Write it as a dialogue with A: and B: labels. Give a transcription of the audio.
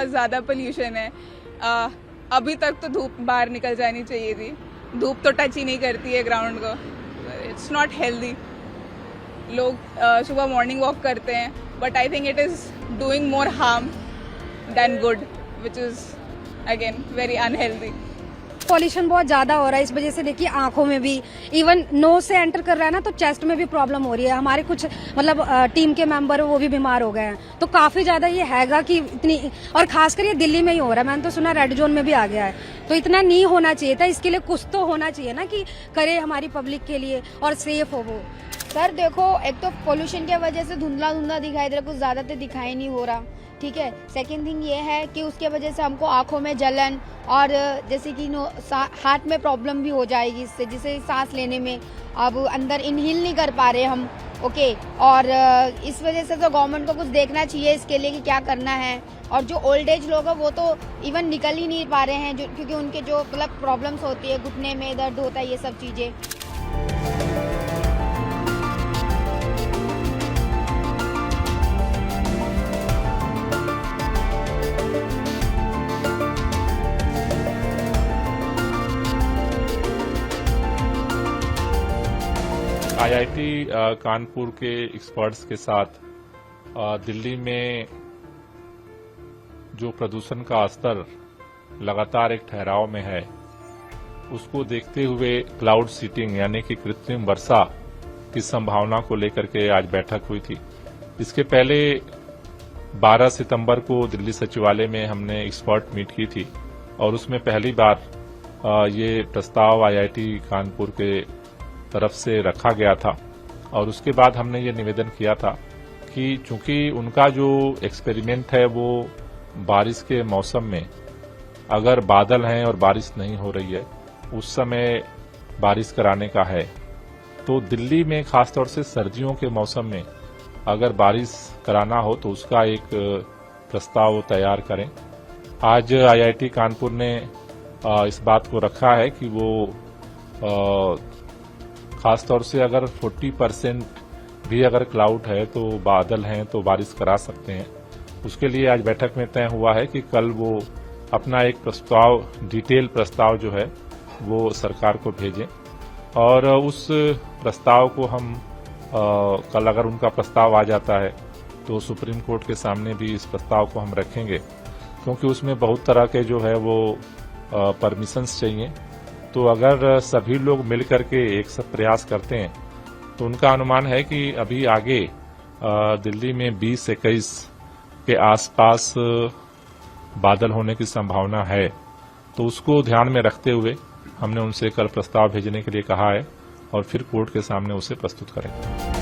A: बहुत ज़्यादा पोल्यूशन है। अभी तक तो धूप बाहर निकल जानी चाहिए थी, धूप तो टच ही नहीं करती है ग्राउंड को। It's not healthy. लोग सुबह मॉर्निंग वॉक करते हैं, but I think it is doing more harm then good, which is again very unhealthy.
B: Pollution बहुत ज्यादा हो रहा है, इस वजह से देखिए आंखों में भी, इवन नोज से एंटर कर रहा है ना, तो चेस्ट में भी प्रॉब्लम हो रही है। हमारे कुछ मतलब टीम के मेंबर वो भी बीमार हो गए हैं, तो काफी ज्यादा ये हैगा कि इतनी, और खासकर ये दिल्ली में ही हो रहा है। मैंने तो सुना रेड जोन में भी आ गया है, तो इतना नहीं होना चाहिए था। इसके लिए कुछ तो होना चाहिए ना कि करे हमारी पब्लिक के लिए और सेफ हो वो।
C: सर देखो, एक तो पोल्यूशन की वजह से धुंधला धुंधला दिखाई दे रहा, कुछ ज्यादा तो दिखाई नहीं हो रहा, ठीक है। सेकेंड थिंग ये है कि उसके वजह से हमको आंखों में जलन और जैसे कि हार्ट में प्रॉब्लम भी हो जाएगी इससे, जिसे सांस लेने में अब अंदर इनहेल नहीं कर पा रहे हम, ओके। और इस वजह से तो गवर्नमेंट को कुछ देखना चाहिए इसके लिए कि क्या करना है। और जो ओल्ड एज लोग हैं वो तो इवन निकल ही नहीं पा रहे हैं, जो क्योंकि उनके जो मतलब प्रॉब्लम्स होती है, घुटने में दर्द होता है, ये सब चीज़ें।
D: आईआईटी कानपुर के एक्सपर्ट्स के साथ दिल्ली में जो प्रदूषण का स्तर लगातार एक ठहराव में है, उसको देखते हुए क्लाउड सीडिंग यानी कि कृत्रिम वर्षा की संभावना को लेकर के आज बैठक हुई थी। इसके पहले 12 सितंबर को दिल्ली सचिवालय में हमने एक्सपर्ट मीट की थी और उसमें पहली बार ये प्रस्ताव आईआईटी कानपुर के तरफ से रखा गया था। और उसके बाद हमने ये निवेदन किया था कि चूंकि उनका जो एक्सपेरिमेंट है वो बारिश के मौसम में, अगर बादल हैं और बारिश नहीं हो रही है, उस समय बारिश कराने का है, तो दिल्ली में खासतौर से सर्दियों के मौसम में अगर बारिश कराना हो तो उसका एक प्रस्ताव तैयार करें। आज आईआईटी कानपुर ने इस बात को रखा है कि वो खासतौर से अगर 40% भी अगर क्लाउड है तो बादल हैं तो बारिश करा सकते हैं। उसके लिए आज बैठक में तय हुआ है कि कल वो अपना एक प्रस्ताव, डिटेल प्रस्ताव जो है वो सरकार को भेजें और उस प्रस्ताव को हम कल अगर उनका प्रस्ताव आ जाता है तो सुप्रीम कोर्ट के सामने भी इस प्रस्ताव को हम रखेंगे, क्योंकि उसमें बहुत तरह के जो है वो परमिशंस चाहिए। तो अगर सभी लोग मिलकर के एक साथ प्रयास करते हैं तो उनका अनुमान है कि अभी आगे दिल्ली में 20-21 के आसपास बादल होने की संभावना है। तो उसको ध्यान में रखते हुए हमने उनसे कल प्रस्ताव भेजने के लिए कहा है और फिर कोर्ट के सामने उसे प्रस्तुत करेंगे।